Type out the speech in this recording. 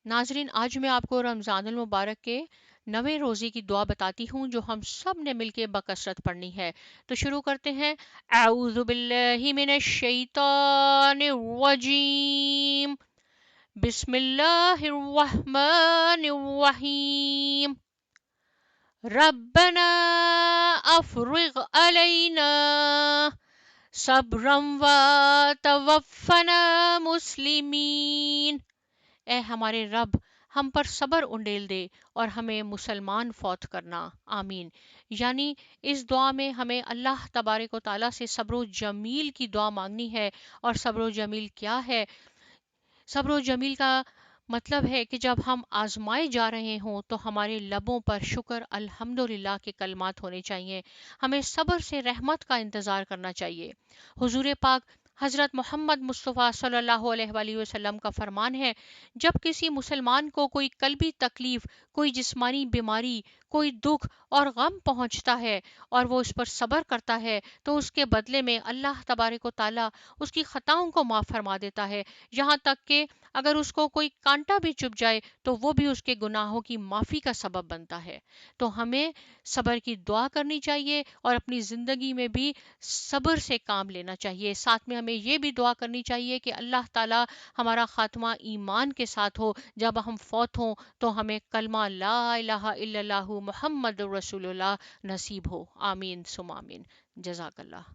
ناظرین، آج میں آپ کو رمضان المبارک کے 9ویں روزے کی دعا بتاتی ہوں جو ہم سب نے مل کے بکثرت پڑھنی ہے۔ تو شروع کرتے ہیں۔ اعوذ باللہ من الشیطان الرجیم، بسم اللہ الرحمن الرحیم، ربنا افرغ علینا صبرا وتوفنا مسلمین۔ اے ہمارے رب، ہم پر صبر انڈیل دے اور ہمیں مسلمان فوت کرنا، آمین۔ یعنی اس دعا میں ہمیں اللہ تبارک و تعالیٰ سے صبر و جمیل کی دعا مانگنی ہے۔ اور صبر و جمیل کیا ہے؟ صبر و جمیل کا مطلب ہے کہ جب ہم آزمائے جا رہے ہوں تو ہمارے لبوں پر شکر الحمدللہ کے کلمات ہونے چاہیے۔ ہمیں صبر سے رحمت کا انتظار کرنا چاہیے۔ حضور پاک حضرت محمد مصطفیٰ صلی اللہ علیہ وآلہ وسلم کا فرمان ہے، جب کسی مسلمان کو کوئی قلبی تکلیف، کوئی جسمانی بیماری، کوئی دکھ اور غم پہنچتا ہے اور وہ اس پر صبر کرتا ہے تو اس کے بدلے میں اللہ تبارک و تعالیٰ اس کی خطاؤں کو معاف فرما دیتا ہے، یہاں تک کہ اگر اس کو کوئی کانٹا بھی چبھ جائے تو وہ بھی اس کے گناہوں کی معافی کا سبب بنتا ہے۔ تو ہمیں صبر کی دعا کرنی چاہیے اور اپنی زندگی میں بھی صبر سے کام لینا چاہیے۔ ساتھ میں ہمیں یہ بھی دعا کرنی چاہیے کہ اللہ تعالیٰ ہمارا خاتمہ ایمان کے ساتھ ہو، جب ہم فوت ہوں تو ہمیں کلمہ لا الہ الا اللہ محمد رسول اللہ نصیب ہو، آمین ثم آمین۔ جزاک اللہ۔